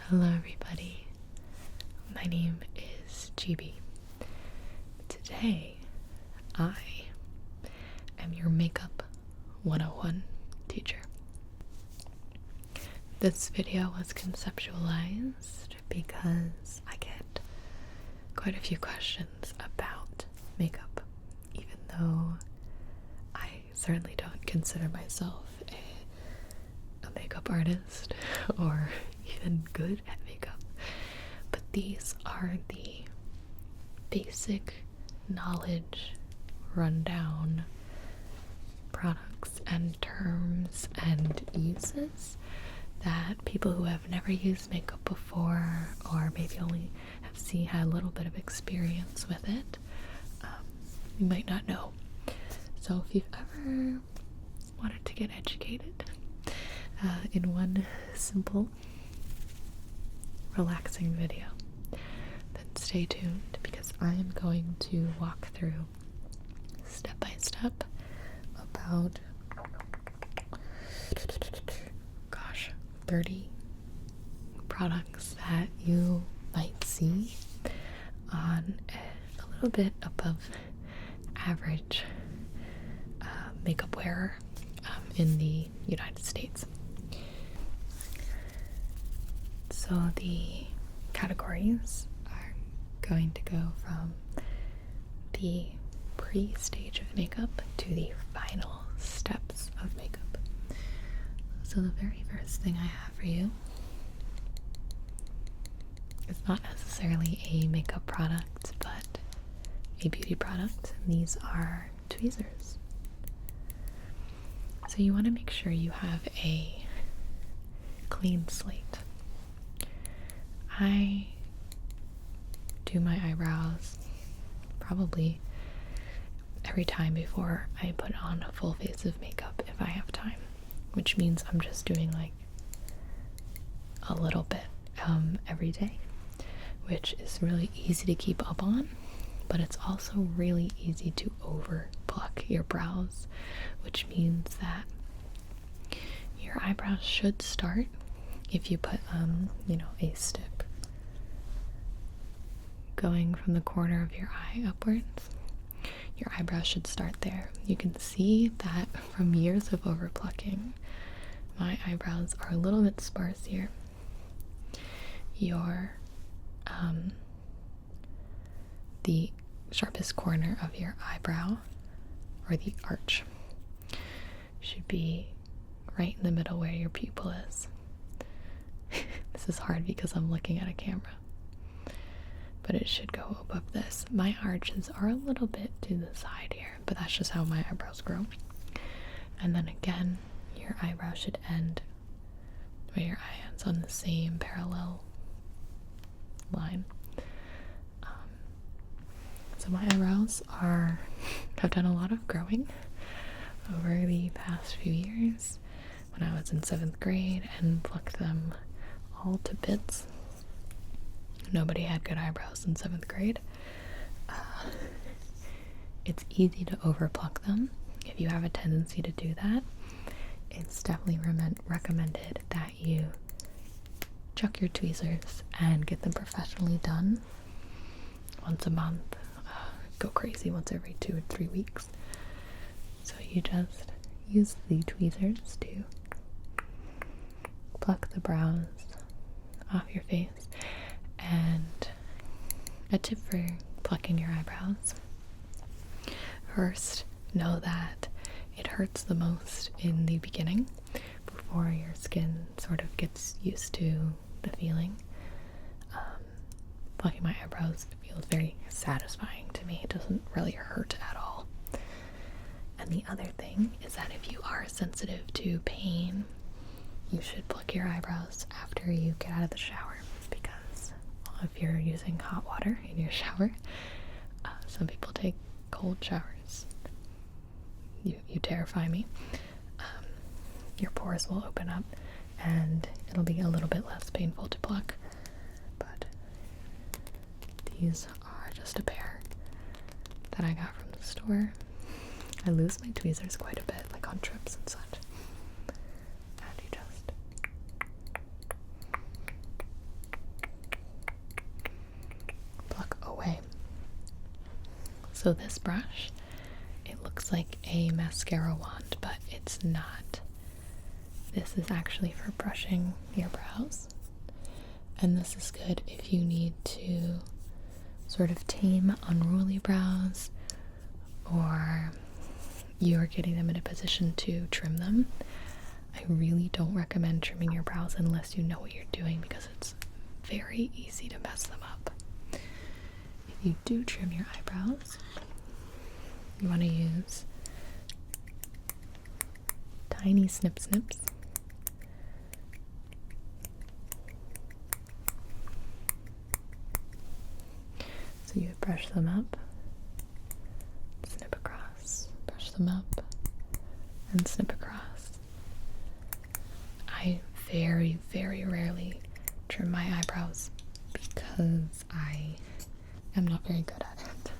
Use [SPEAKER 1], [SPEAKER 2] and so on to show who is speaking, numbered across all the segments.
[SPEAKER 1] Hello everybody, my name is Gibi. Today I am your Makeup 101 teacher. This video was conceptualized because I get quite a few questions about makeup, even though I certainly don't consider myself a makeup artist or even good at makeup, but these are the basic knowledge rundown products and terms and uses that people who have never used makeup before, or maybe only have had a little bit of experience with it, you might not know. So if you've ever wanted to get educated in one simple relaxing video, then stay tuned, because I am going to walk through step by step about 30 products that you might see on a little bit above average makeup wearer in the United States. So the categories are going to go from the pre-stage of makeup to the final steps of makeup. So the very first thing I have for you is not necessarily a makeup product, but a beauty product. And these are tweezers. So you want to make sure you have a clean slate. I do my eyebrows probably every time before I put on a full face of makeup if I have time, which means I'm just doing like a little bit every day, which is really easy to keep up on, but it's also really easy to over pluck your brows, which means that your eyebrows should start, if you put a stick going from the corner of your eye upwards, your eyebrows should start there. You can see that from years of over plucking, my eyebrows are a little bit sparse here. The sharpest corner of your eyebrow, or the arch, should be right in the middle where your pupil is. This is hard because I'm looking at a camera, but it should go above this. My arches are a little bit to the side here, but that's just how my eyebrows grow. And then again, your eyebrow should end where your eye ends, on the same parallel line. So my eyebrows have done a lot of growing over the past few years. When I was in 7th grade and plucked them all to bits. Nobody had good eyebrows in 7th grade. It's easy to over pluck them. If you have a tendency to do that, it's definitely recommended that you chuck your tweezers and get them professionally done once a month. Go crazy once every 2 or 3 weeks. So you just use the tweezers to pluck the brows off your face. And a tip for plucking your eyebrows: first, know that it hurts the most in the beginning, before your skin sort of gets used to the feeling. Plucking my eyebrows feels very satisfying to me. It doesn't really hurt at all. And the other thing is that if you are sensitive to pain, you should pluck your eyebrows after you get out of the shower, because if you're using hot water in your shower, some people take cold showers. You terrify me. Your pores will open up and it'll be a little bit less painful to pluck. But these are just a pair that I got from the store. I lose my tweezers quite a bit, like on trips and such. And you just So this brush, it looks like a mascara wand, but it's not. This is actually for brushing your brows. And this is good if you need to sort of tame unruly brows, or you're getting them in a position to trim them. I really don't recommend trimming your brows unless you know what you're doing, because it's very easy to mess them up. If you do trim your eyebrows, you want to use tiny snips. So you would brush them up, snip across, brush them up, and snip across. I very, very rarely trim my eyebrows because I am not very good at it.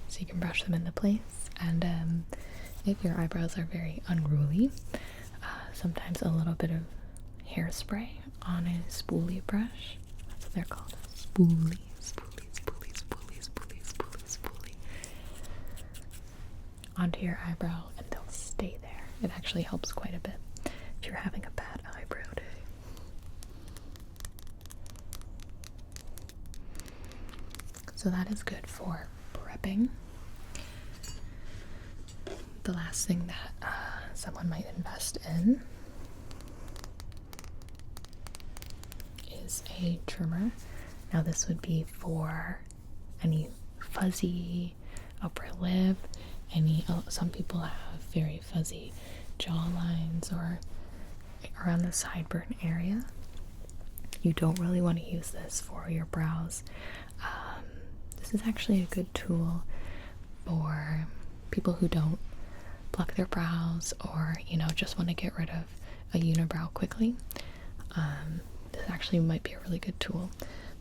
[SPEAKER 1] So you can brush them into place, and if your eyebrows are very unruly, sometimes a little bit of hairspray on a spoolie brush, that's what they're called, spoolie, onto your eyebrow, and they'll stay there. It actually helps quite a bit if you're having a bad eyebrow day. So that is good for prepping. The last thing that someone might invest in is a trimmer. Now this would be for any fuzzy upper lip, some people have very fuzzy jawlines or around the sideburn area. You don't really want to use this for your brows. This is actually a good tool for people who don't pluck their brows, or just want to get rid of a unibrow quickly. This actually might be a really good tool.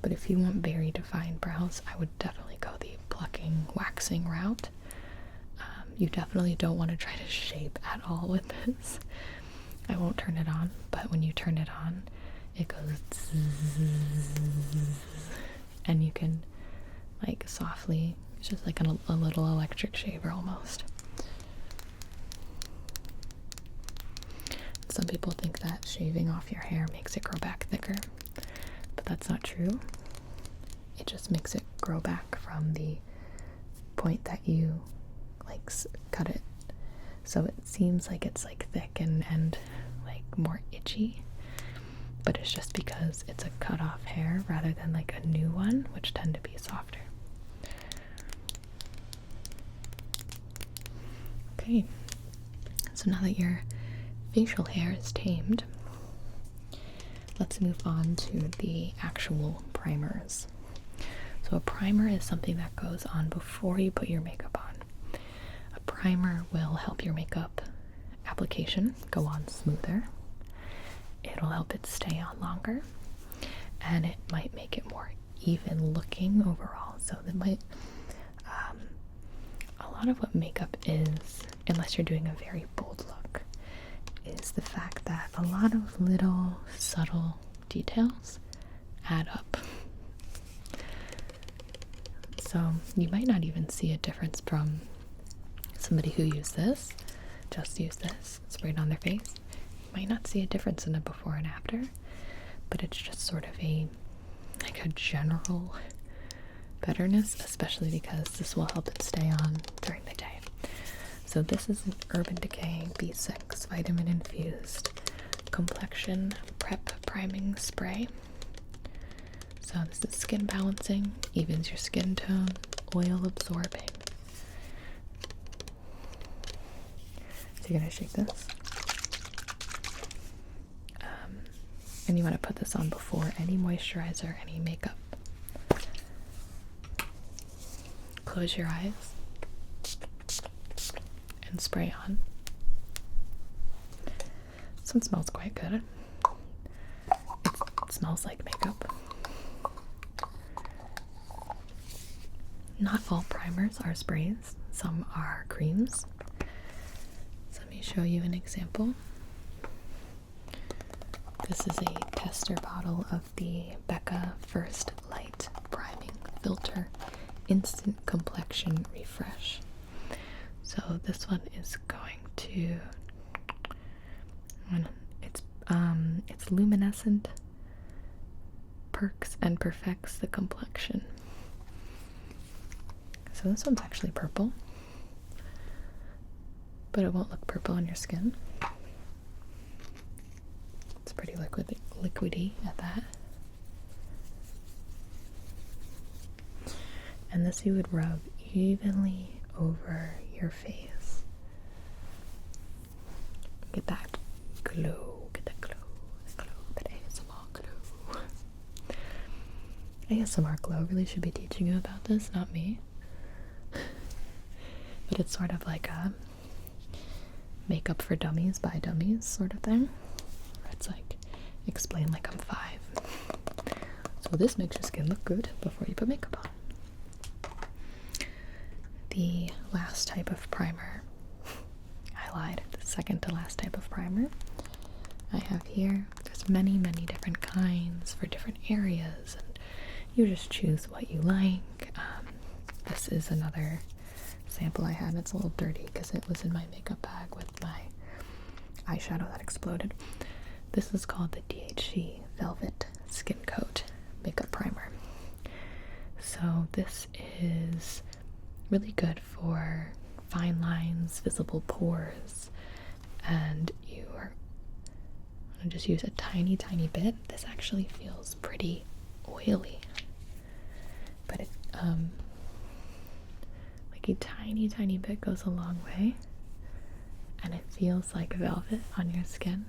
[SPEAKER 1] But if you want very defined brows, I would definitely go the plucking, waxing route. You definitely don't want to try to shape at all with this. I won't turn it on, but when you turn it on, it goes zzz, and you can softly, it's just like a little electric shaver almost. Some people think that shaving off your hair makes it grow back thicker, but that's not true. It just makes it grow back from the point that you cut it. So it seems like it's thick and more itchy, but it's just because it's a cut off hair rather than a new one, which tend to be softer. Okay, so now that your facial hair is tamed, let's move on to the actual primers. So a primer is something that goes on before you put your makeup on. A primer will help your makeup application go on smoother. It'll help it stay on longer, and it might make it more even looking overall. So that might, a lot of what makeup is, unless you're doing a very bold look, is the fact that a lot of little subtle details add up. So you might not even see a difference from somebody who just used this, sprayed on their face. You might not see a difference in the before and after, but it's just sort of a general betterness, especially because this will help it stay on during the day. So this is an Urban Decay B6 Vitamin Infused Complexion Prep Priming Spray. So this is skin balancing, evens your skin tone, oil absorbing. So you're going to shake this. And you want to put this on before any moisturizer, any makeup. Close your eyes and spray on. This one smells quite good. It smells like makeup. Not all primers are sprays, some are creams. So let me show you an example. This is a tester bottle of the Becca First Light Priming Filter Instant Complexion Refresh. So this one is going to, it's luminescent, perks and perfects the complexion. So this one's actually purple, but it won't look purple on your skin. It's pretty liquidy at that. And this you would rub evenly over your face. Get that glow, that ASMR glow. ASMR Glow really should be teaching you about this, not me. But it's sort of like a makeup for dummies by dummies sort of thing. It's like, explain like I'm 5. So this makes your skin look good before you put makeup on. The last type of primer, I lied, the second to last type of primer I have here. There's many different kinds for different areas, and you just choose what you like. This is another sample I had. It's a little dirty because it was in my makeup bag with my eyeshadow that exploded. This is called the DHC Velvet Skin Coat Makeup Primer. So this is really good for fine lines, visible pores, and you are going to just use a tiny bit. This actually feels pretty oily, but it like a tiny bit goes a long way, and it feels like velvet on your skin.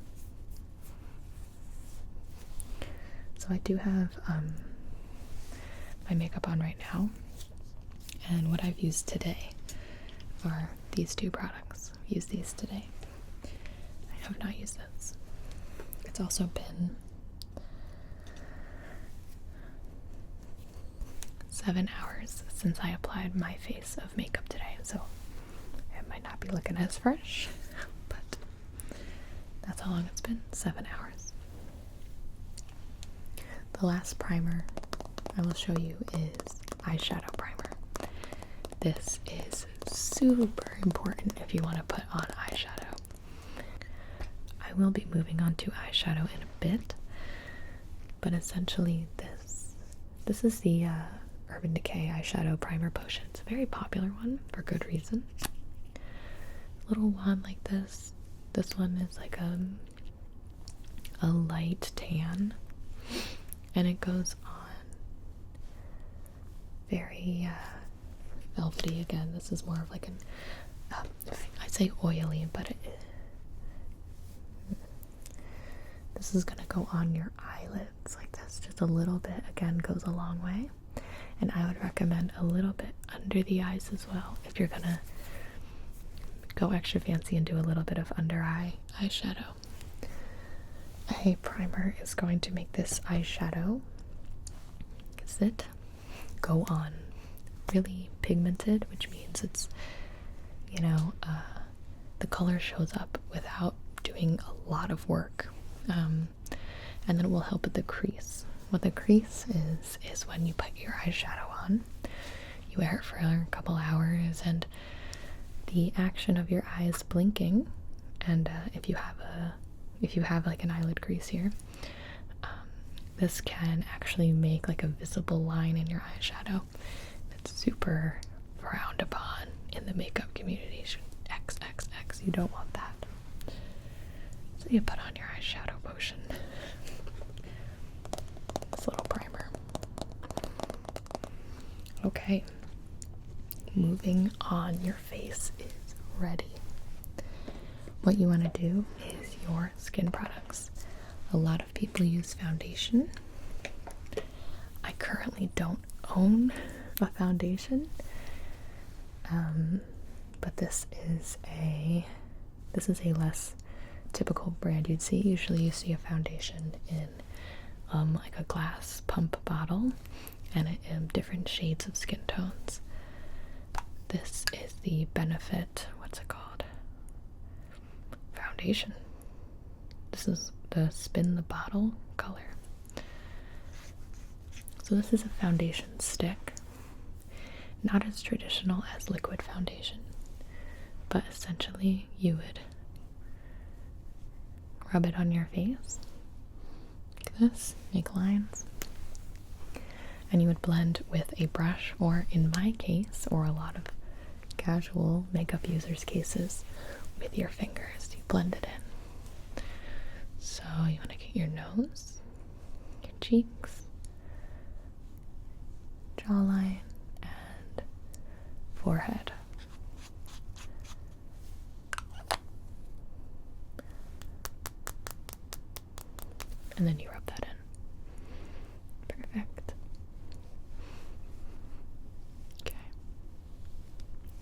[SPEAKER 1] So I do have my makeup on right now, and what I've used today are these two products. I've used these today. I have not used this. It's also been 7 hours since I applied my face of makeup today, so it might not be looking as fresh, but that's how long it's been, 7 hours. The last primer I will show you is Eyeshadow Primer. This is super important if you want to put on eyeshadow. I will be moving on to eyeshadow in a bit, but essentially this is the Urban Decay Eyeshadow Primer Potion. It's a very popular one for good reason. Little wand like this. This one is like a light tan, and it goes on very velvety. Again, this is more of like an I say oily, but this is gonna go on your eyelids like this. Just a little bit, again, goes a long way. And I would recommend a little bit under the eyes as well if you're gonna go extra fancy and do a little bit of under eye eyeshadow. A primer is going to make this eyeshadow go on really pigmented, which means it's, you know, the color shows up without doing a lot of work, and then it will help with the crease. What the crease is when you put your eyeshadow on, you wear it for a couple hours, and the action of your eyes blinking, and if you have like an eyelid crease here, this can actually make like a visible line in your eyeshadow. It's super frowned upon in the makeup community. XXX, you don't want that. So you put on your eyeshadow potion. This little primer. Okay, moving on. Your face is ready. What you want to do is your skin products. A lot of people use foundation. I currently don't own a foundation, but this is a less typical brand you'd see. Usually you see a foundation in like a glass pump bottle, and in different shades of skin tones. This is the Benefit, what's it called? Foundation. This is the Spin the Bottle color. So this is a foundation stick, not as traditional as liquid foundation, but essentially you would rub it on your face like this, make lines, and you would blend with a brush, or in my case, or a lot of casual makeup users' cases, with your fingers. You blend it in. So you want to get your nose, your cheeks, jawline, and forehead. And then you rub that in. Perfect. Okay.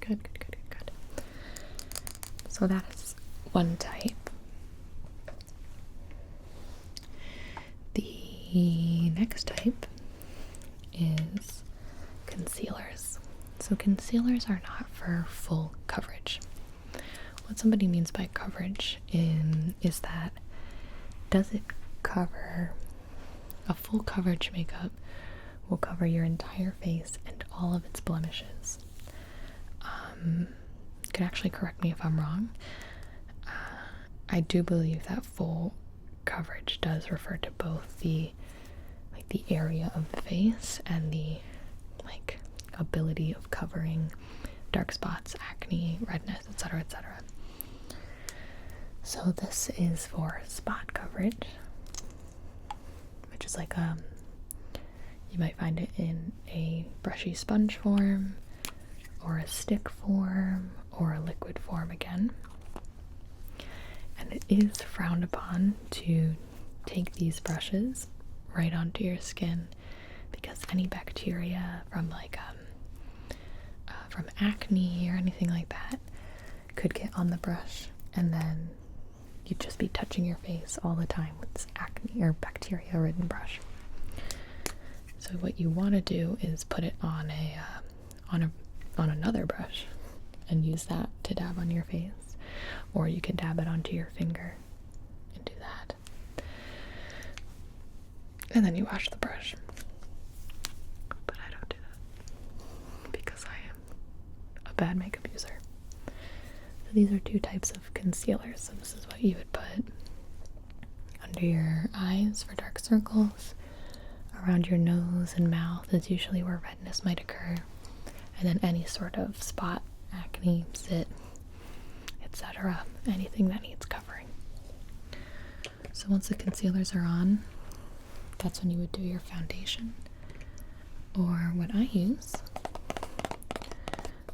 [SPEAKER 1] Good, good, good, good, good. So that is one type. The next type is concealers. So concealers are not for full coverage. What somebody means by coverage is that, does it cover, a full coverage makeup will cover your entire face and all of its blemishes. You can actually correct me if I'm wrong. I do believe that full coverage does refer to both the area of the face and the ability of covering dark spots, acne, redness, etc., etc. So this is for spot coverage, which is you might find it in a brushy sponge form, or a stick form, or a liquid form again. And it is frowned upon to take these brushes right onto your skin, because any bacteria from from acne or anything like that could get on the brush, and then you'd just be touching your face all the time with this acne or bacteria ridden brush. So what you want to do is put it on another brush and use that to dab on your face, or you can dab it onto your finger and do that, and then you wash the brush. But I don't do that because I am a bad makeup user. So these are two types of concealers. So this is what you would put under your eyes for dark circles. Around your nose and mouth is usually where redness might occur, and then any sort of spot, acne, zit, etc., anything that needs covering. So once the concealers are on, that's when you would do your foundation, or what I use,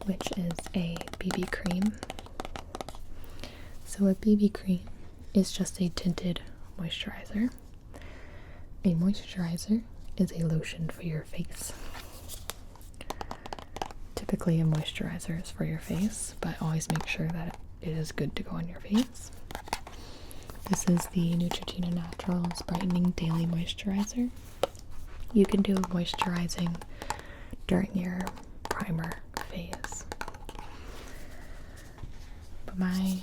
[SPEAKER 1] which is a BB cream. So a BB cream is just a tinted moisturizer. A moisturizer is a lotion for your face. Typically a moisturizer is for your face, but always make sure that it is good to go on your face. This is the Neutrogena Naturals Brightening Daily Moisturizer. You can do moisturizing during your primer phase. But my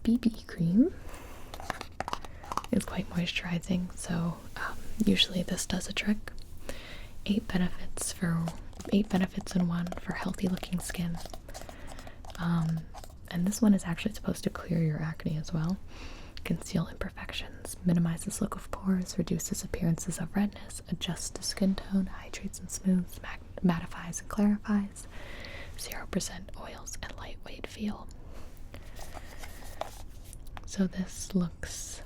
[SPEAKER 1] BB cream is quite moisturizing, so usually this does a trick. 8 benefits in one for healthy looking skin. And this one is actually supposed to clear your acne as well, conceal imperfections, minimizes look of pores, reduces appearances of redness, adjusts to skin tone, hydrates and smooths, mattifies and clarifies, 0% oils, and lightweight feel. So this looks,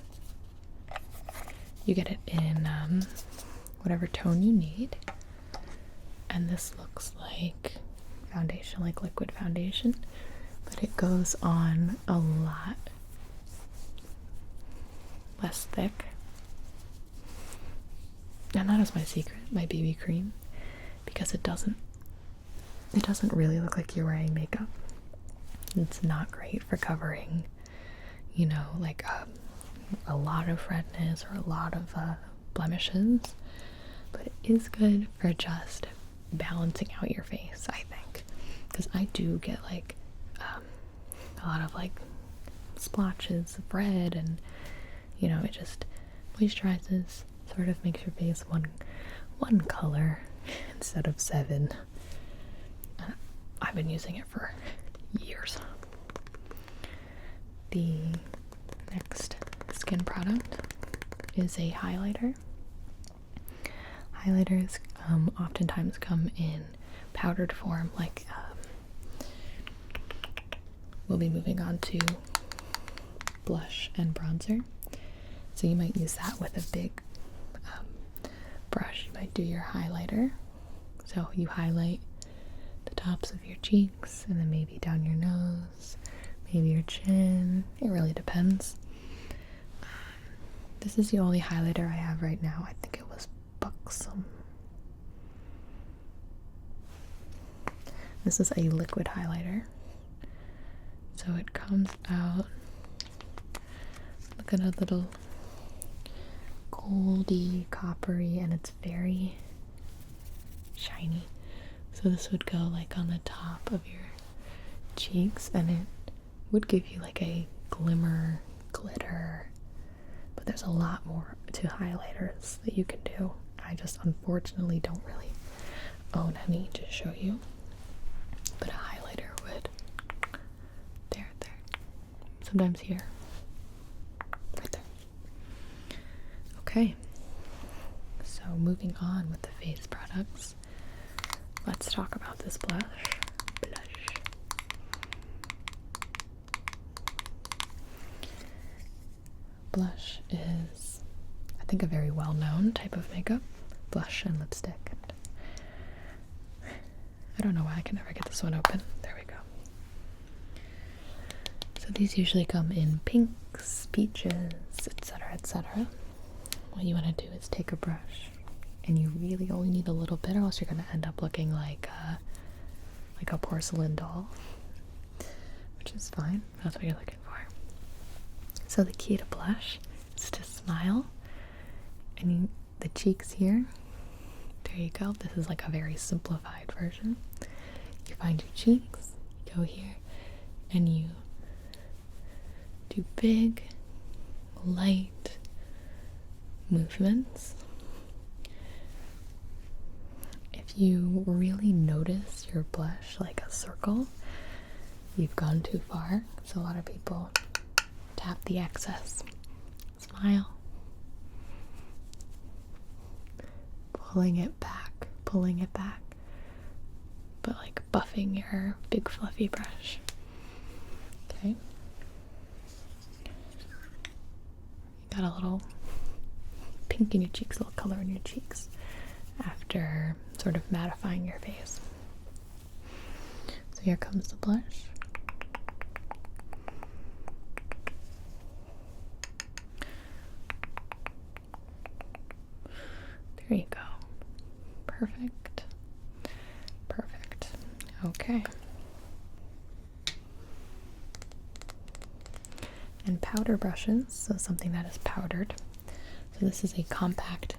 [SPEAKER 1] you get it in whatever tone you need, and this looks like foundation, like liquid foundation, but it goes on a lot less thick. And that is my secret, my BB cream, because it doesn't really look like you're wearing makeup. It's not great for covering, you know, like a lot of redness or a lot of blemishes, but it is good for just balancing out your face, I think, because I do get like a lot of like splotches of red, and you know, it just moisturizes, sort of makes your face one color instead of 7. I've been using it for years. The next skin product is a highlighter. Highlighters oftentimes come in powdered form, like we'll be moving on to blush and bronzer. So you might use that with a big brush. You might do your highlighter. So you highlight the tops of your cheeks and then maybe down your nose, maybe your chin. It really depends. This is the only highlighter I have right now. I think it was Buxom. This is a liquid highlighter. So it comes out, look at a little goldy, coppery, and it's very shiny. So this would go like on the top of your cheeks, and it would give you like a glimmer, glitter, but there's a lot more to highlighters that you can do. I just unfortunately don't really own any to show you, but a highlighter would, there, sometimes here, right there. Okay, so moving on with the face products, let's talk about this blush. Blush is, I think, a very well-known type of makeup. Blush and lipstick. I don't know why I can never get this one open. There we go. So these usually come in pinks, peaches, etc., etc. What you want to do is take a brush, and you really only need a little bit, or else you're going to end up looking like a porcelain doll, which is fine. That's what you're looking for. So the key to blush is to smile, and the cheeks here, there you go. This is like a very simplified version. You find your cheeks, you go here, and you do big, light movements. If you really notice your blush like a circle, you've gone too far. So a lot of people tap the excess. Smile. Pulling it back, but like buffing your big fluffy brush. Okay. You got a little pink in your cheeks, a little color in your cheeks after sort of mattifying your face. So here comes the blush. There you go. Perfect. Okay. And powder brushes, so something that is powdered. So this is a compact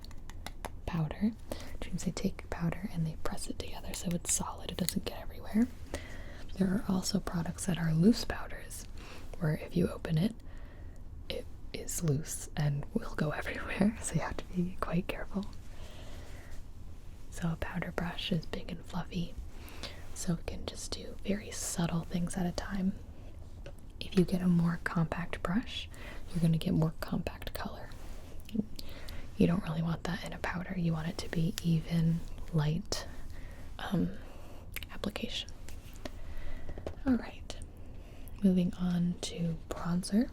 [SPEAKER 1] powder, which means they take powder and they press it together so it's solid, it doesn't get everywhere. There are also products that are loose powders, where if you open it, it is loose and will go everywhere, so you have to be quite careful. So a powder brush is big and fluffy, so it can just do very subtle things at a time. If you get a more compact brush, you're going to get more compact color. You don't really want that in a powder. You want it to be even, light application. Alright, moving on to bronzer.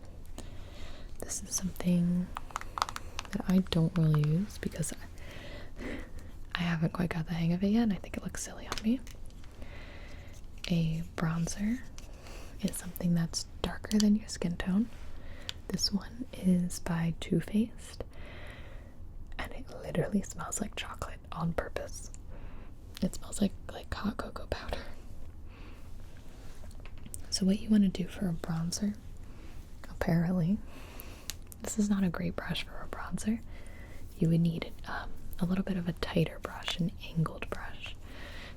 [SPEAKER 1] This is something that I don't really use because I haven't quite got the hang of it yet, and I think it looks silly on me. A bronzer is something that's darker than your skin tone. This one is by Too Faced, and it literally smells like chocolate on purpose. It smells like hot cocoa powder. So what you want to do for a bronzer, apparently, this is not a great brush for a bronzer. You would need a little bit of a tighter brush, an angled brush,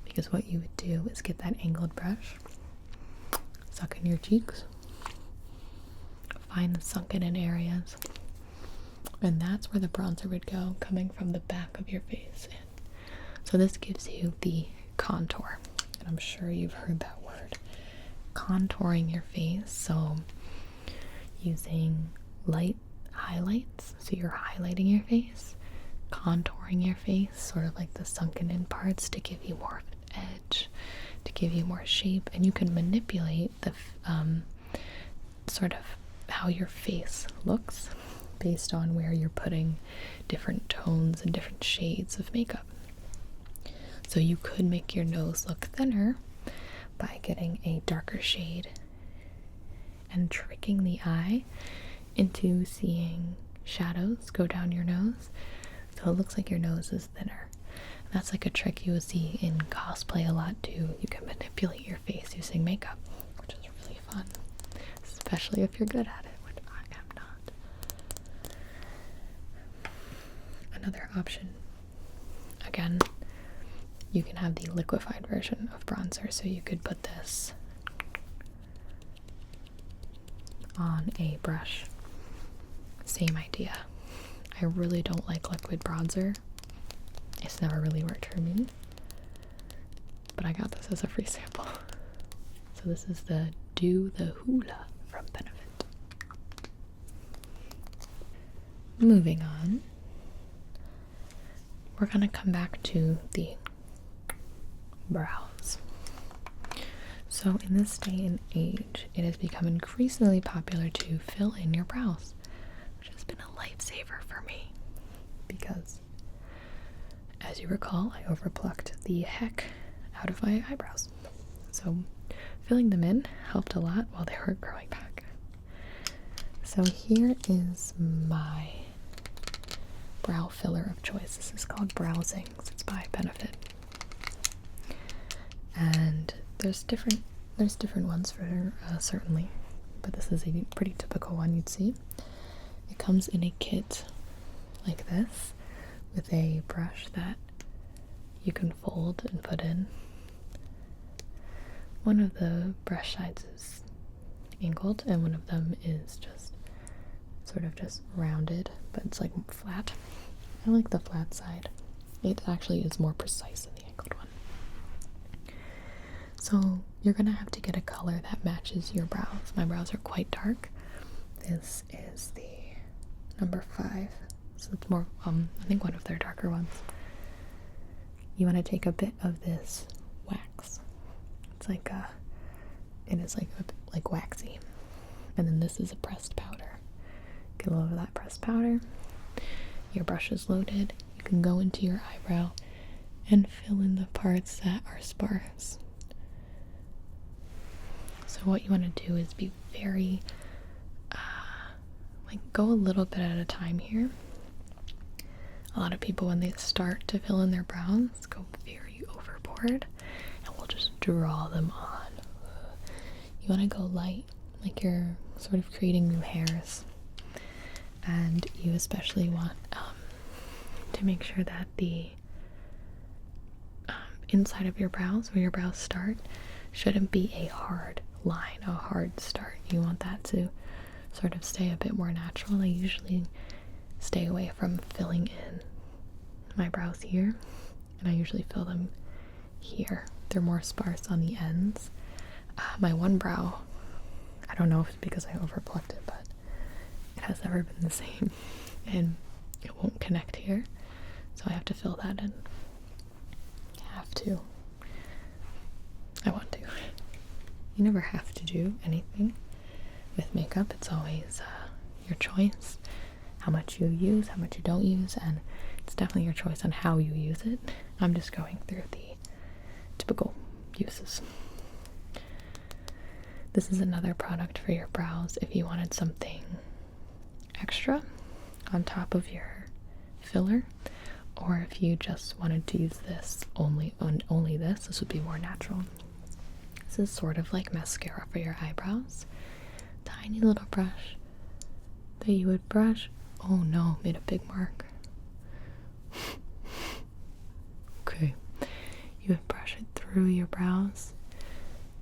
[SPEAKER 1] because what you would do is get that angled brush, suck in your cheeks, find the sunken in areas, and that's where the bronzer would go, coming from the back of your face in. So this gives you the contour, and but I'm sure you've heard that word. Contouring your face, so using light highlights, so you're highlighting your face, contouring your face, sort of like the sunken in parts to give you more of an edge, to give you more shape, and you can manipulate the sort of how your face looks based on where you're putting different tones and different shades of makeup. So you could make your nose look thinner by getting a darker shade and tricking the eye into seeing shadows go down your nose, so it looks like your nose is thinner. And that's like a trick you will see in cosplay a lot too. You can manipulate your face using makeup, which is really fun, especially if you're good at it, which I am not. Another option, again, you can have the liquefied version of bronzer, so you could put this on a brush. Same idea. I really don't like liquid bronzer. It's never really worked for me, but I got this as a free sample. So this is the Do the Hula from Benefit. Moving on, we're gonna come back to the brows. So in this day and age, it has become increasingly popular to fill in your brows, which has been a lifesaver for me because, as you recall, I overplucked the heck out of my eyebrows. So filling them in helped a lot while they were growing back. So here is my brow filler of choice. This is called Browsings. It's by Benefit. And there's different ones for certainly, but this is a pretty typical one you'd see. It comes in a kit like this with a brush that you can fold and put in. One of the brush sides is angled and one of them is just sort of just rounded, but it's like flat. I like the flat side. It actually is more precise than the angled one. So you're gonna have to get a color that matches your brows. My brows are quite dark. This is the number 5. So it's more, I think one of their darker ones. You want to take a bit of this wax. It's like it is like waxy. And then this is a pressed powder. Get a little of that pressed powder. Your brush is loaded. You can go into your eyebrow and fill in the parts that are sparse. So what you want to do is be very, go a little bit at a time here. A lot of people, when they start to fill in their brows, go very overboard and will just draw them on. You want to go light, like you're sort of creating new hairs. And you especially want to make sure that the inside of your brows, where your brows start, shouldn't be a hard line, a hard start. You want that to sort of stay a bit more natural. I usually stay away from filling in my brows here, and I usually fill them here. They're more sparse on the ends. My one brow, I don't know if it's because I overplucked it, but it has never been the same, and it won't connect here, so I have to fill that in. I want to. You never have to do anything with makeup. It's always your choice, how much you use, how much you don't use, and it's definitely your choice on how you use it. I'm just going through the typical uses. This is another product for your brows if you wanted something extra on top of your filler, or if you just wanted to use this only this would be more natural. This is sort of like mascara for your eyebrows. Tiny little brush that you would brush. Oh no, made a big mark. Okay. You would brush it through your brows,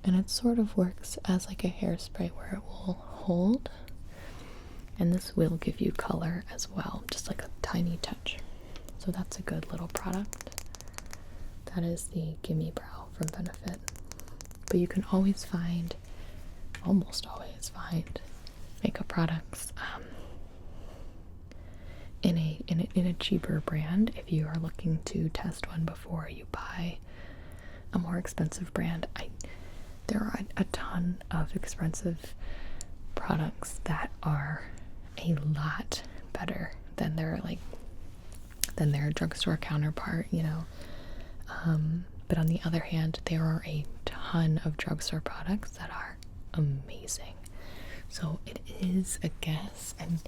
[SPEAKER 1] and it sort of works as like a hairspray where it will hold, and this will give you color as well, just like a tiny touch. So that's a good little product. That is the Gimme Brow from Benefit. but you can always find, almost always find, makeup products in a cheaper brand if you are looking to test one before you buy a more expensive brand. There are a ton of expensive products that are a lot better than their drugstore counterpart, you know. But on the other hand, there are a ton of drugstore products that are amazing. So it is a guess, and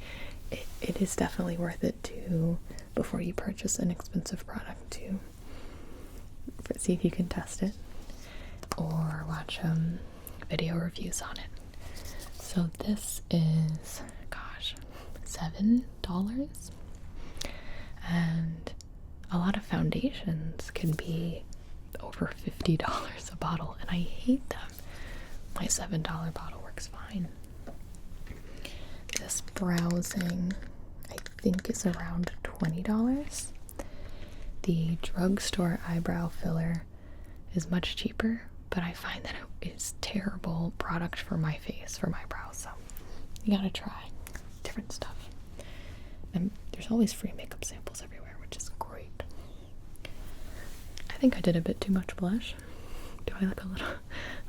[SPEAKER 1] it is definitely worth it to, before you purchase an expensive product, to see if you can test it or watch video reviews on it. So this is, gosh, $7, and a lot of foundations can be over $50 a bottle, and I hate them. My $7 bottle works fine. This browsing, I think, is around $20. The drugstore eyebrow filler is much cheaper, but I find that it is terrible product for my face, for my brows, so you gotta try different stuff. And there's always free makeup samples everywhere, which is great. I think I did a bit too much blush. Do I look a little,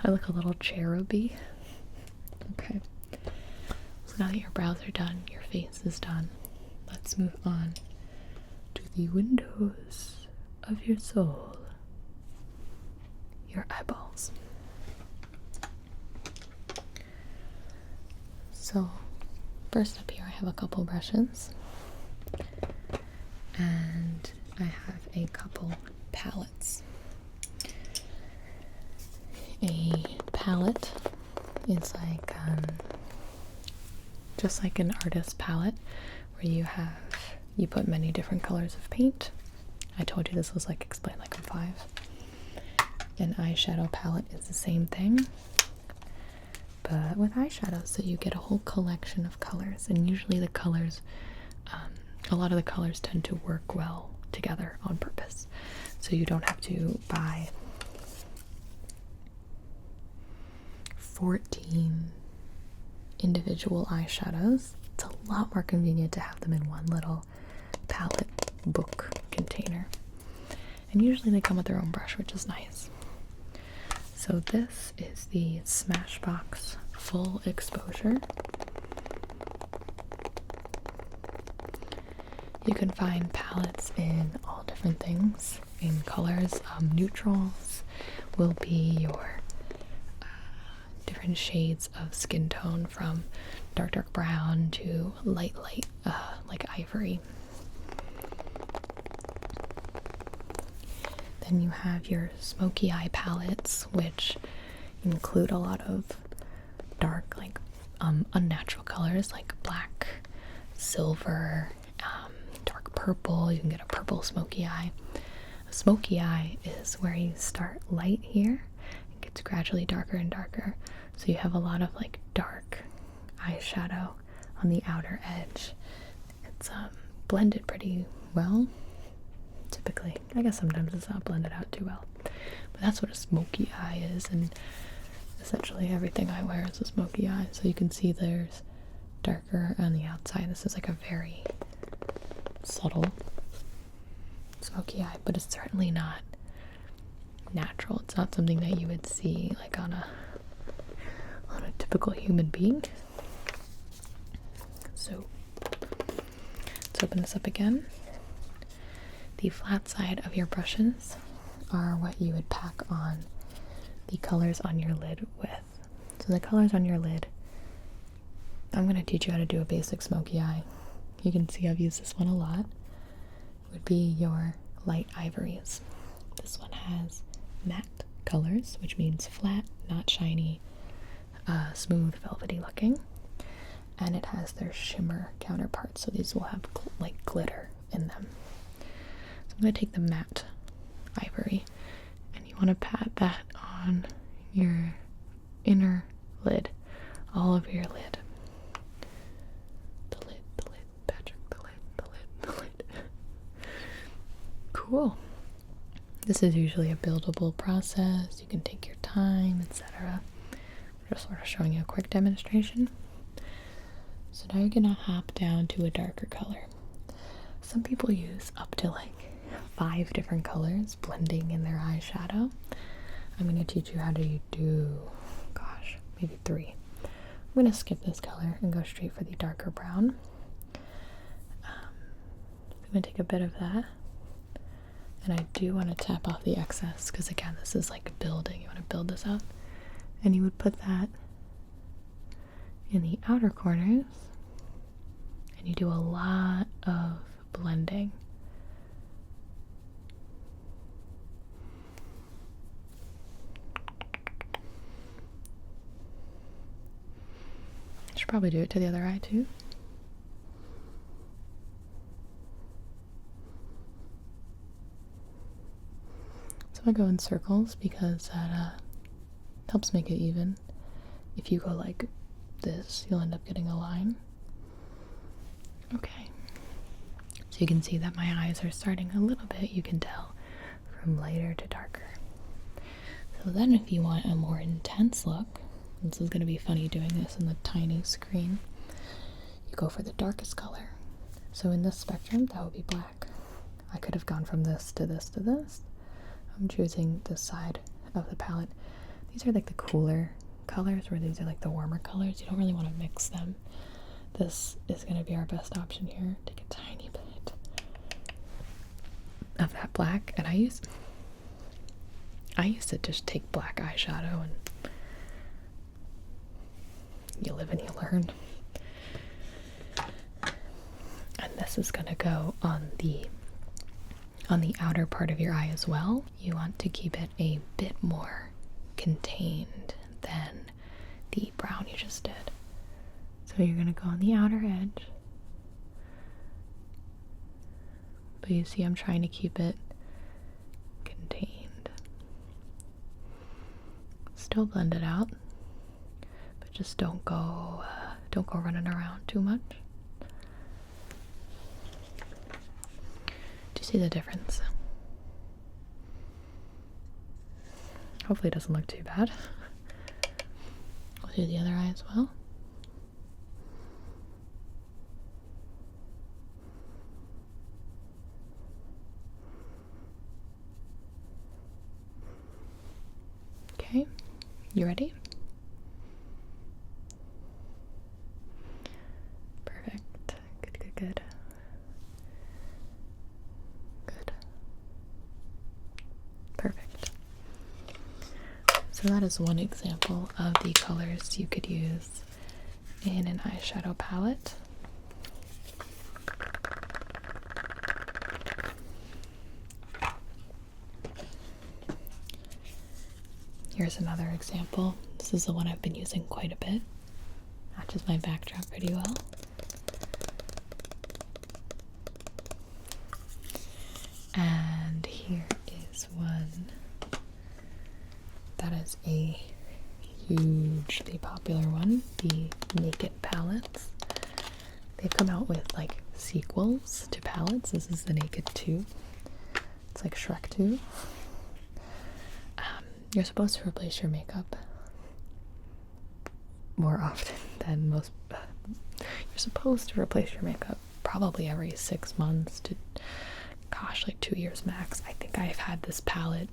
[SPEAKER 1] I look a little cheruby? Okay. So now that your brows are done, your face is done, let's move on to the windows of your soul. Your eyeballs. So first up here I have a couple brushes, and I have a couple palettes. A palette is like just like an artist palette where you put many different colors of paint. I told you this was like explained like in 5. An eyeshadow palette is the same thing, but with eyeshadows, so you get a whole collection of colors, and usually the colors, a lot of the colors tend to work well together on purpose, so you don't have to buy 14 individual eyeshadows. It's a lot more convenient to have them in one little palette book container, and usually they come with their own brush, which is nice. So this is the Smashbox Full Exposure. You can find palettes in all different things, in colors. Neutrals will be your different shades of skin tone, from dark brown to light like ivory. Then you have your Smoky Eye Palettes, which include a lot of dark, like unnatural colors like black, silver, dark purple. You can get a purple smoky eye. A smoky eye is where you start light here, it gets gradually darker and darker, so you have a lot of like dark eyeshadow on the outer edge. It's blended pretty well. Typically, I guess sometimes it's not blended out too well, but that's what a smoky eye is, and essentially everything I wear is a smoky eye. So you can see there's darker on the outside. This is like a very subtle smoky eye, but it's certainly not natural. It's not something that you would see like on a typical human being. So let's open this up again. The flat side of your brushes are what you would pack on the colors on your lid with. So the colors on your lid, I'm going to teach you how to do a basic smoky eye. You can see I've used this one a lot. It would be your light ivories. This one has matte colors, which means flat, not shiny, smooth, velvety looking. And it has their shimmer counterparts, so these will have like glitter in them. So I'm going to take the matte ivory, and you want to pat that on your inner lid, all over your lid. The lid, Patrick, the lid. Cool. This is usually a buildable process. You can take your time, etc. Just sort of showing you a quick demonstration. So now you're gonna hop down to a darker color. Some people use up to like 5 different colors blending in their eyeshadow. I'm gonna teach you how to do, gosh, maybe 3. I'm gonna skip this color and go straight for the darker brown. I'm gonna take a bit of that, and I do want to tap off the excess because again, this is like building. You want to build this up, and you would put that in the outer corners, and you do a lot of blending. I should probably do it to the other eye too. So I go in circles because that helps make it even. If you go like this, you'll end up getting a line. Okay. So you can see that my eyes are starting a little bit, you can tell, from lighter to darker. So then if you want a more intense look, this is going to be funny doing this in the tiny screen, you go for the darkest color. So in this spectrum, that would be black. I could have gone from this to this to this. I'm choosing this side of the palette. These are like the cooler colors, where these are like the warmer colors. You don't really want to mix them. This is going to be our best option here. Take a tiny bit of that black, and I used to just take black eyeshadow, and you live and you learn. And this is going to go on the outer part of your eye as well. You want to keep it a bit more contained than the brown you just did. So you're going to go on the outer edge. But you see I'm trying to keep it contained. Still blend it out, but just don't go running around too much. Do you see the difference? Hopefully it doesn't look too bad. We'll do the other eye as well. Okay, you ready? Perfect. Good. Good. Perfect. So that is one example of the colors you could use in an eyeshadow palette. Here's another example. This is the one I've been using quite a bit. Matches my backdrop pretty well. And here is one that is a hugely popular one, the Naked Palettes. They've come out with like sequels to palettes. This is the Naked 2. It's like Shrek 2. You're supposed to replace your makeup more often than most. You're supposed to replace your makeup probably every 6 months to, gosh, like 2 years max. I think I've had this palette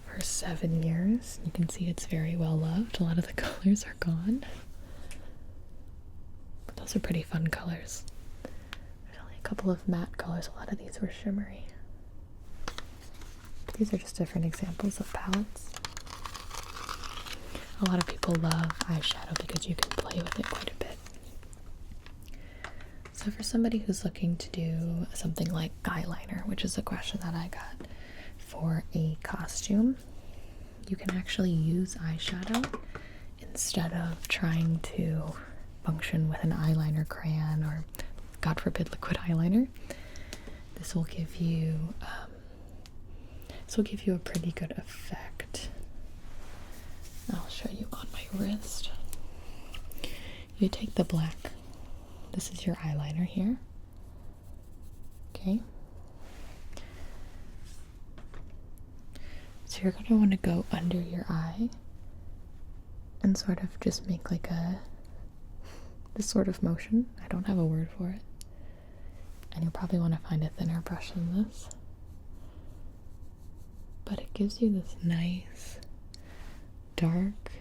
[SPEAKER 1] for 7 years. You can see it's very well loved. A lot of the colors are gone. But those are pretty fun colors. There's only a couple of matte colors. A lot of these were shimmery. These are just different examples of palettes. A lot of people love eyeshadow because you can play with it quite a bit. So for somebody who's looking to do something like eyeliner, which is a question that I got for a costume, you can actually use eyeshadow instead of trying to function with an eyeliner crayon or, God forbid, liquid eyeliner. This will give you a pretty good effect. I'll show you on my wrist. You take the black. This is your eyeliner here. Okay. So you're going to want to go under your eye and sort of just make like this sort of motion. I don't have a word for it. And you'll probably want to find a thinner brush than this. But it gives you this nice, dark,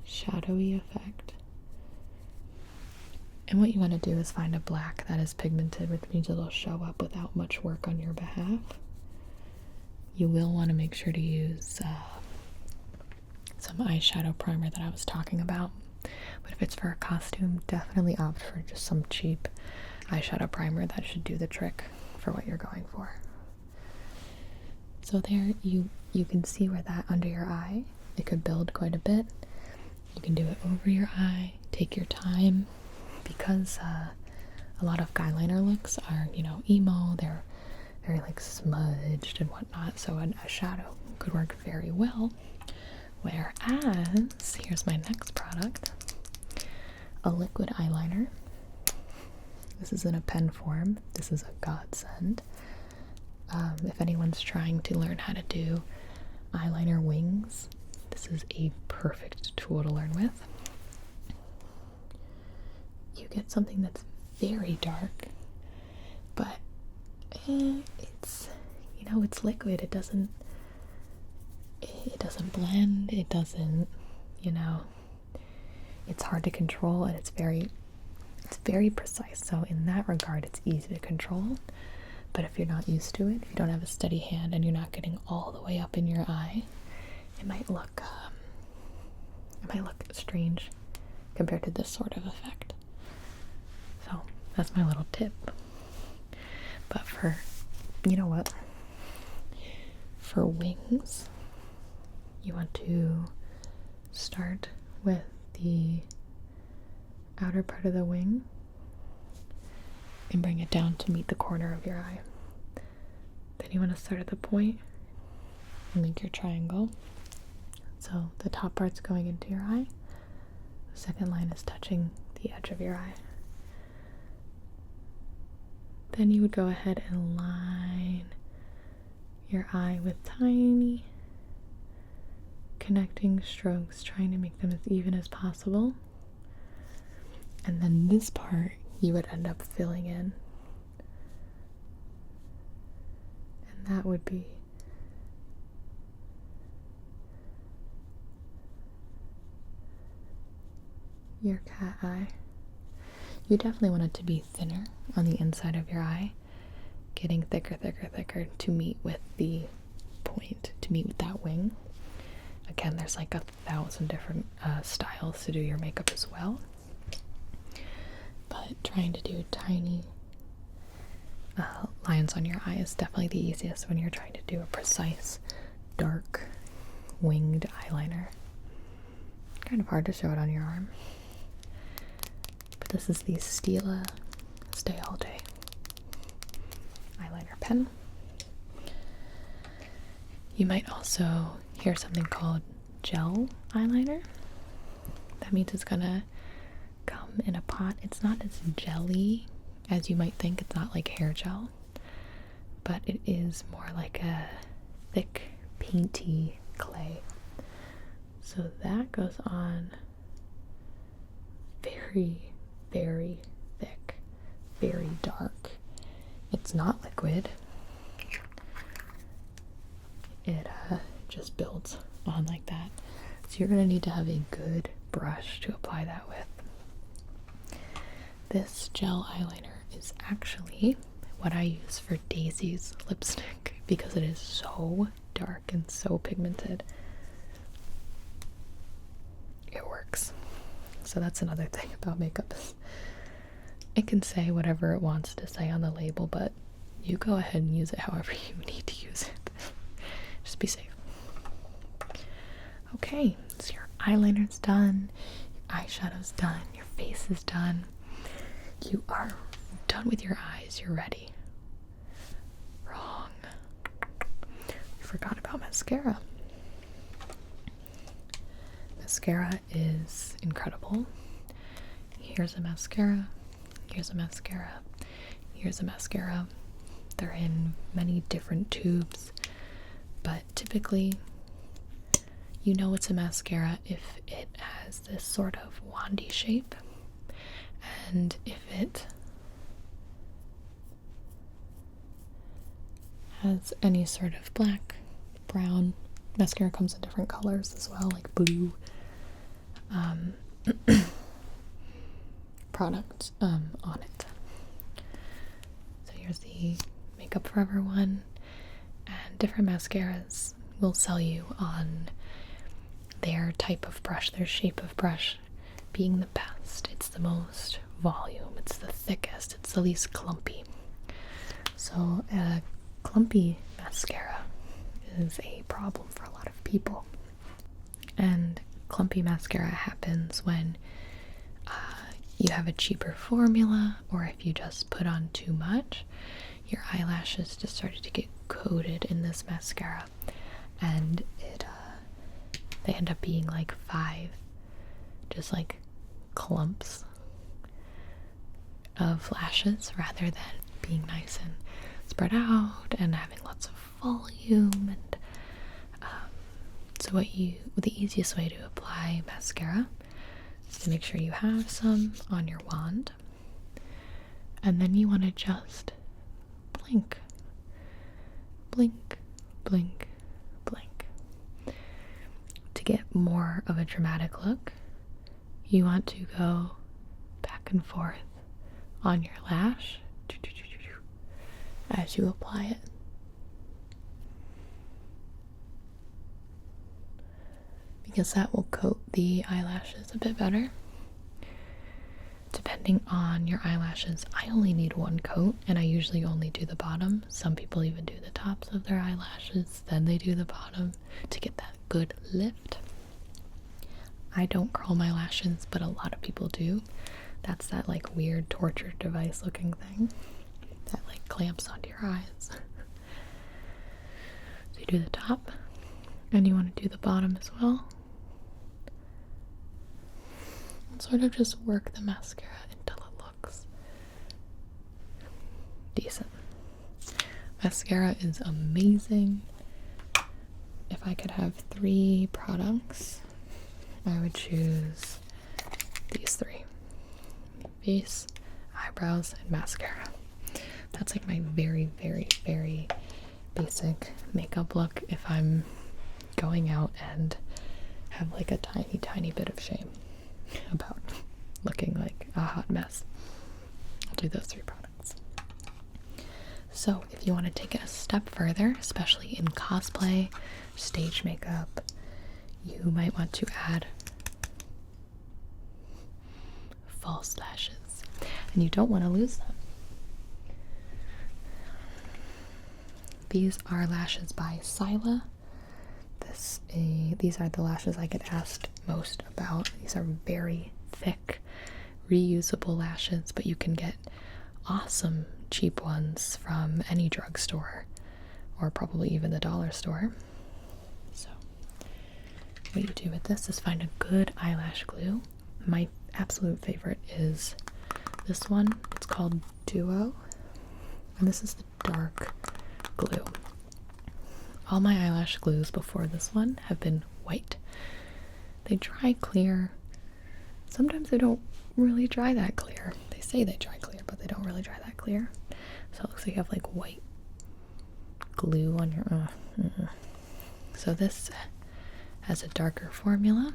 [SPEAKER 1] shadowy effect. And what you want to do is find a black that is pigmented, which means it'll show up without much work on your behalf. You will want to make sure to use some eyeshadow primer that I was talking about. But if it's for a costume, definitely opt for just some cheap eyeshadow primer. That should do the trick for what you're going for. So there you can see where that under your eye, it could build quite a bit. You can do it over your eye, take your time, because a lot of eyeliner looks are, you know, emo, they're very like smudged and whatnot, so a shadow could work very well. Whereas, here's my next product, a liquid eyeliner. This is in a pen form. This is a godsend. If anyone's trying to learn how to do eyeliner wings, this is a perfect tool to learn with. You get something that's very dark, but it's, you know, it's liquid. It doesn't blend. It doesn't, you know, it's hard to control, and it's very precise. So in that regard, it's easy to control. But if you're not used to it, if you don't have a steady hand and you're not getting all the way up in your eye, it might look strange compared to this sort of effect. So that's my little tip. But for, you know what, for wings, you want to start with the outer part of the wing and bring it down to meet the corner of your eye. Then you want to start at the point and make your triangle. So the top part's going into your eye. The second line is touching the edge of your eye. Then you would go ahead and line your eye with tiny connecting strokes, trying to make them as even as possible. And then this part you would end up filling in. And that would be your cat eye. You definitely want it to be thinner on the inside of your eye, getting thicker to meet with the point, to meet with that wing. Again, there's like 1,000 different styles to do your makeup as well. But trying to do tiny lines on your eye is definitely the easiest when you're trying to do a precise, dark, winged eyeliner. Kind of hard to show it on your arm. But this is the Stila Stay All Day eyeliner pen. You might also hear something called gel eyeliner. That means it's gonna come in a pot. It's not as jelly as you might think. It's not like hair gel, but it is more like a thick, painty clay. So that goes on very, very thick, very dark. It's not liquid. It just builds on like that. So you're going to need to have a good brush to apply that with. This gel eyeliner is actually what I use for Daisy's lipstick because it is so dark and so pigmented. It works. So that's another thing about makeup. It can say whatever it wants to say on the label, but you go ahead and use it however you need to use it. Just be safe. Okay, so your eyeliner's done, your eyeshadow's done, your face is done. You are done with your eyes. You're ready. Wrong. We forgot about mascara. Mascara is incredible. Here's a mascara. Here's a mascara. Here's a mascara. They're in many different tubes, but typically you know it's a mascara if it has this sort of wandy shape, and if it has any sort of black, brown, mascara comes in different colors as well, like blue, product on it. So here's the Makeup Forever one, and different mascaras will sell you on their type of brush, their shape of brush being the best. It's the most volume, it's the thickest, it's the least clumpy. So a clumpy mascara is a problem for a lot of people. And clumpy mascara happens when you have a cheaper formula, or if you just put on too much, your eyelashes just started to get coated in this mascara, and they end up being like 5 just like clumps of lashes rather than being nice and spread out and having lots of volume. And so the easiest way to apply mascara is to make sure you have some on your wand, and then you want to just blink, blink, blink, blink. To get more of a dramatic look, you want to go back and forth on your lash as you apply it. Because that will coat the eyelashes a bit better. Depending on your eyelashes, I only need one coat, and I usually only do the bottom. Some people even do the tops of their eyelashes, then they do the bottom to get that good lift. I don't curl my lashes, but a lot of people do. That's that like weird torture device looking thing that like clamps onto your eyes. So you do the top, and you want to do the bottom as well. And sort of just work the mascara until it looks decent. Mascara is amazing. If I could have 3 products, I would choose these 3. Face, eyebrows, and mascara. That's like my very, very, very basic makeup look if I'm going out and have like a tiny, tiny bit of shame about looking like a hot mess. I'll do those 3 products. So if you want to take it a step further, especially in cosplay, stage makeup, you might want to add false lashes, and you don't want to lose them. These are lashes by Sila. These are the lashes I get asked most about. These are very thick, reusable lashes, but you can get awesome cheap ones from any drugstore, or probably even the dollar store. So what you do with this is find a good eyelash glue. My absolute favorite is this one. It's called Duo, and this is the dark glue. All my eyelash glues before this one have been white. They dry clear. Sometimes they don't really dry that clear. They say they dry clear, but they don't really dry that clear. So it looks like you have like white glue on your So this has a darker formula.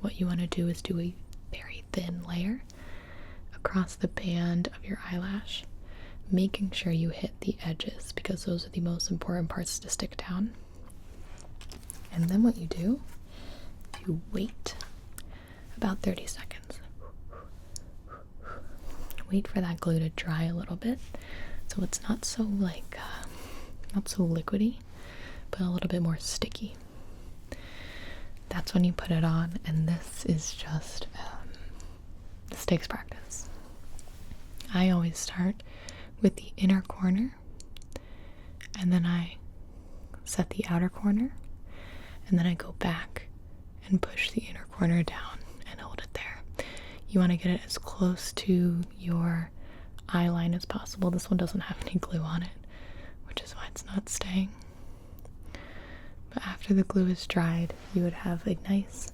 [SPEAKER 1] What you want to do is do a very thin layer across the band of your eyelash, making sure you hit the edges because those are the most important parts to stick down. And then what you do, you wait about 30 seconds. Wait for that glue to dry a little bit so it's not so like not so liquidy, but a little bit more sticky. That's when you put it on, and this is just this takes practice. I always start with the inner corner, and then I set the outer corner, and then I go back and push the inner corner down and hold it there. You want to get it as close to your eye line as possible. This one doesn't have any glue on it, which is why it's not staying. But after the glue is dried, you would have a nice,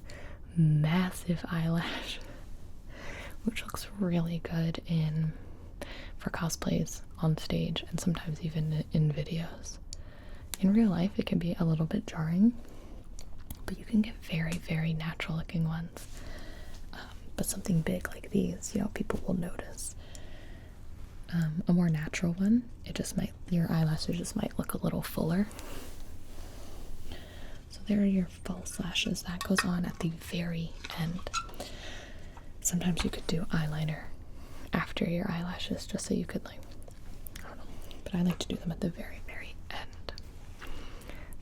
[SPEAKER 1] massive eyelash, which looks really good for cosplays on stage and sometimes even in videos. In real life, it can be a little bit jarring, but you can get very, very natural looking ones. But something big like these, people will notice. A more natural one, your eyelashes just might look a little fuller. So there are your false lashes. That goes on at the very end. Sometimes you could do eyeliner after your eyelashes just so you could I don't know. But I like to do them at the very, very end.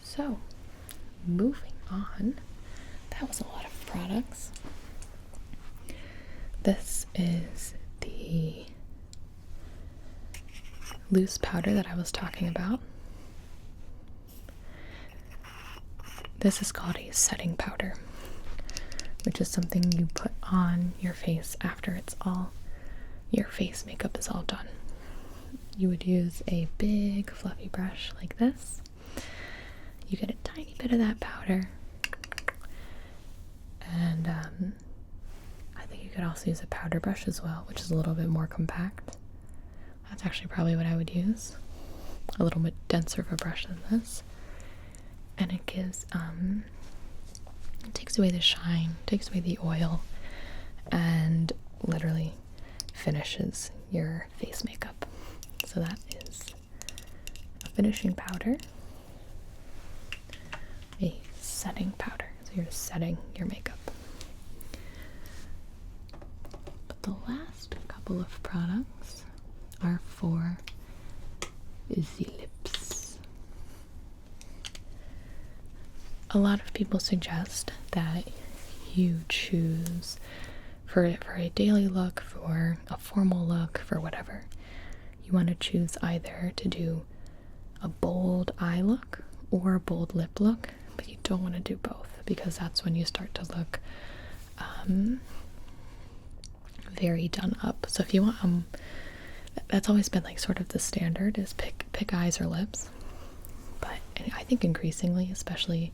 [SPEAKER 1] So, moving on. That was a lot of products. This is the loose powder that I was talking about. This is called a setting powder, which is something you put on your face after your face makeup is all done. You would use a big fluffy brush like this. You get a tiny bit of that powder, and I think you could also use a powder brush as well, which is a little bit more compact. That's actually probably what I would use. A little bit denser of a brush than this. And it gives, it takes away the shine, takes away the oil, and literally finishes your face makeup. So that is a finishing powder, a setting powder. So you're setting your makeup. But the last couple of products are for the lips. A lot of people suggest that you choose for a daily look, for a formal look, for whatever. You want to choose either to do a bold eye look or a bold lip look, but you don't want to do both because that's when you start to look very done up. So if you want, that's always been sort of the standard is pick eyes or lips. But I think increasingly, especially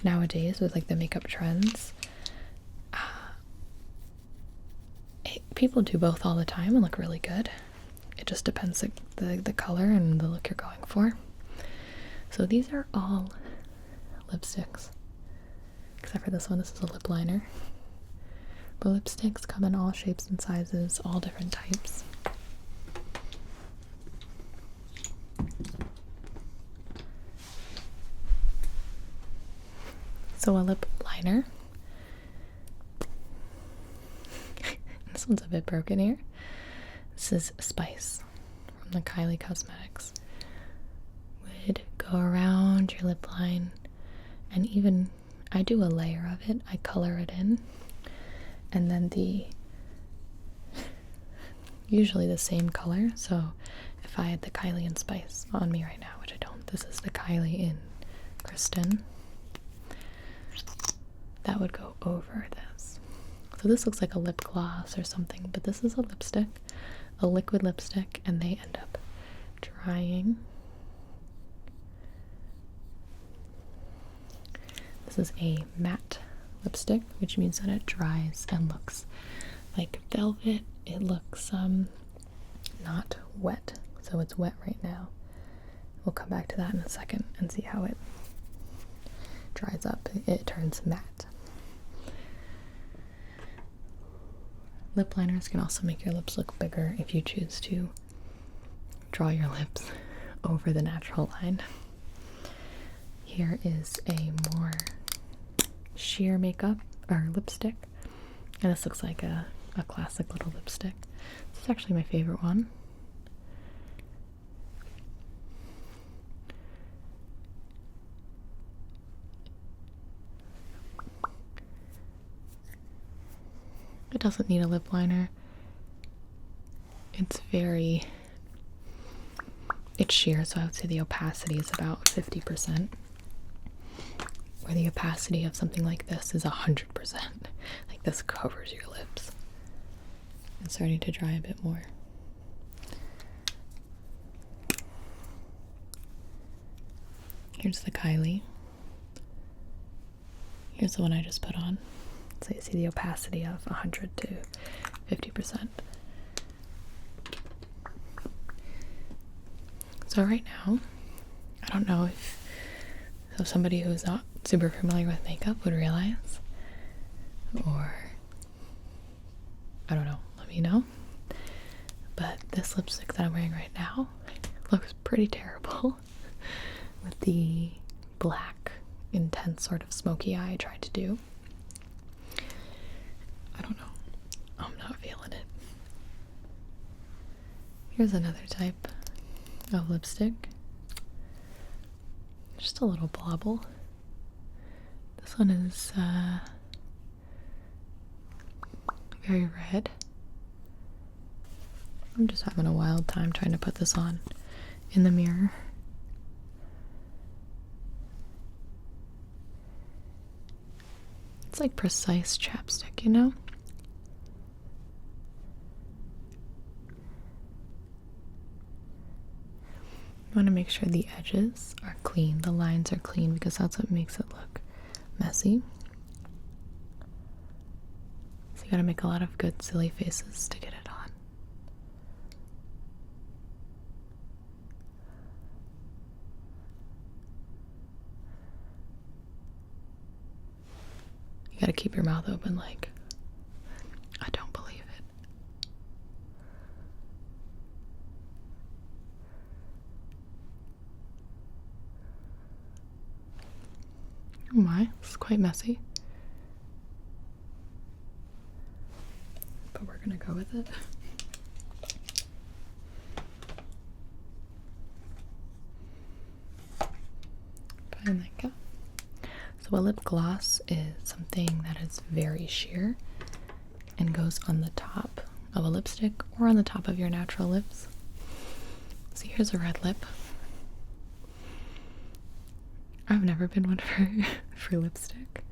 [SPEAKER 1] nowadays with the makeup trends, people do both all the time and look really good. It just depends the color and the look you're going for. So these are all lipsticks, except for this one. This is a lip liner. But lipsticks come in all shapes and sizes, all different types. So a lip liner. This one's a bit broken here. This is Spice from the Kylie Cosmetics. Would go around your lip line, and even I do a layer of it. I color it in, and then usually the same color. So if I had the Kylie and Spice on me right now, which I don't, this is the Kylie in Kristen. That would go over this. So this looks like a lip gloss or something, but this is a lipstick, a liquid lipstick, and they end up drying. This is a matte lipstick, which means that it dries and looks like velvet. It looks not wet, so it's wet right now. We'll come back to that in a second and see how it dries up. It turns matte. Lip liners can also make your lips look bigger if you choose to draw your lips over the natural line. Here is a more sheer makeup or lipstick, and this looks like a classic little lipstick. This is actually my favorite one. It doesn't need a lip liner. It's sheer, so I would say the opacity is about 50%. Where the opacity of something like this is 100%. Like this covers your lips. It's starting to dry a bit more. Here's the Kylie. Here's the one I just put on. So you see the opacity of 100 to 50%. So right now, I don't know if somebody who's not super familiar with makeup would realize, or I don't know, let me know. But this lipstick that I'm wearing right now looks pretty terrible with the black, intense sort of smoky eye I tried to do. I don't know. I'm not feeling it. Here's another type of lipstick. Just a little blobble. This one is very red. I'm just having a wild time trying to put this on in the mirror. It's like precise chapstick, you know? You want to make sure the edges are clean, the lines are clean, because that's what makes it look messy. So you gotta make a lot of good silly faces to get it on. You gotta keep your mouth open like, I don't believe it. Oh my, it's quite messy. But we're gonna go with it. Fine, like that. So a lip gloss is something that is very sheer and goes on the top of a lipstick or on the top of your natural lips. So here's a red lip. I've never been one for lipstick.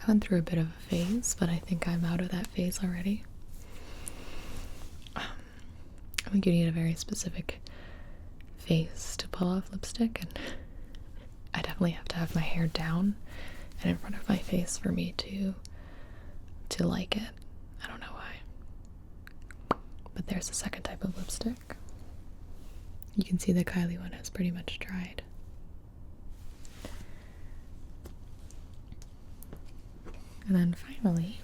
[SPEAKER 1] I went through a bit of a phase, but I think I'm out of that phase already. I think you need a very specific face to pull off lipstick, and I definitely have to have my hair down and in front of my face for me to like it. I don't know why. But there's the second type of lipstick. You can see the Kylie one has pretty much dried. And then finally,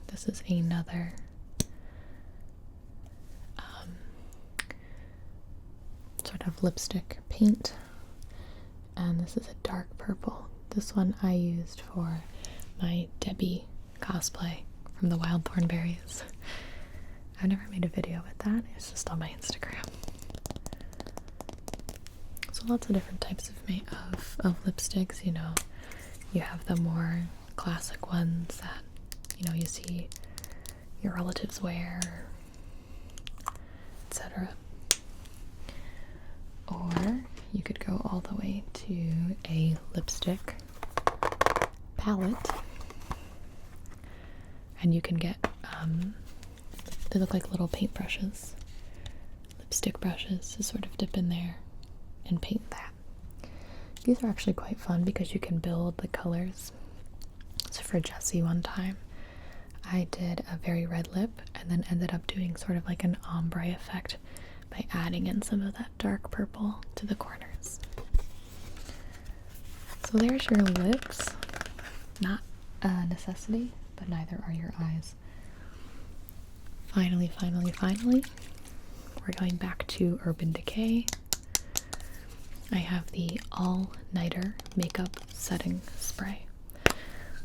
[SPEAKER 1] this is another sort of lipstick paint, and this is a dark purple. This one I used for my Debbie cosplay from the Wild Thornberries. I've never made a video with that, it's just on my Instagram. So lots of different types of lipsticks, you know. You have the more classic ones that, you know, you see your relatives wear, etc. Or you could go all the way to a lipstick palette, and you can get, they look like little paint brushes, lipstick brushes to sort of dip in there and paint that. These are actually quite fun because you can build the colors. So for Jessie one time, I did a very red lip and then ended up doing sort of like an ombre effect by adding in some of that dark purple to the corners. So there's your lips. Not a necessity, but neither are your eyes. Finally, we're going back to Urban Decay. I have the All-Nighter Makeup Setting Spray.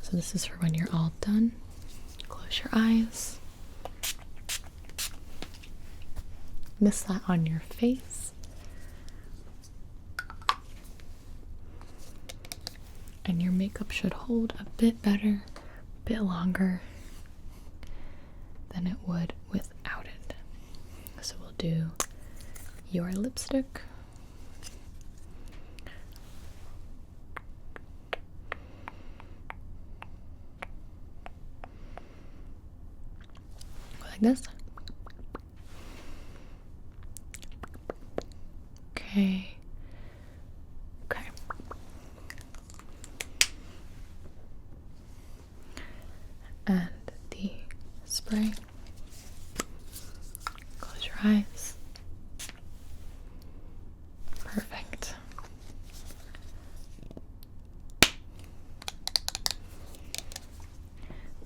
[SPEAKER 1] So this is for when you're all done. Close your eyes. Mist that on your face. And your makeup should hold a bit better, a bit longer than it would without it. So we'll do your lipstick. Like this. Okay.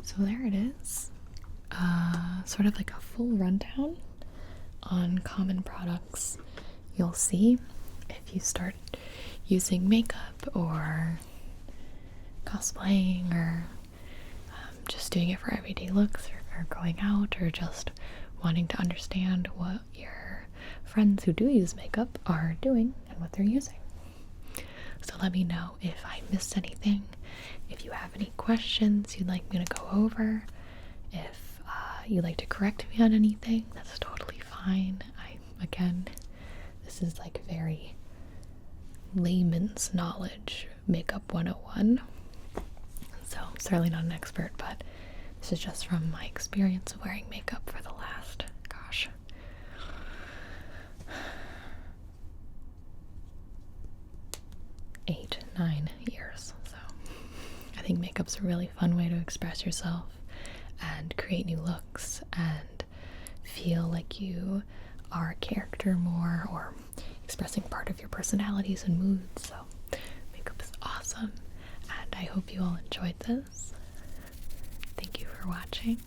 [SPEAKER 1] So there it is. Sort of like a full rundown on common products you'll see if you start using makeup or cosplaying or just doing it for everyday looks or going out or just wanting to understand what your friends who do use makeup are doing and what they're using. So let me know if I missed anything, if you have any questions you'd like me to go over, if you'd like to correct me on anything, that's totally fine. Again, this is like very layman's knowledge, makeup 101. So I'm certainly not an expert, but this is just from my experience of wearing makeup for the last, gosh, 8-9 years. So I think makeup's a really fun way to express yourself and create new looks and feel like you are a character more or expressing part of your personalities and moods. So makeup is awesome, and I hope you all enjoyed this. Thank you for watching,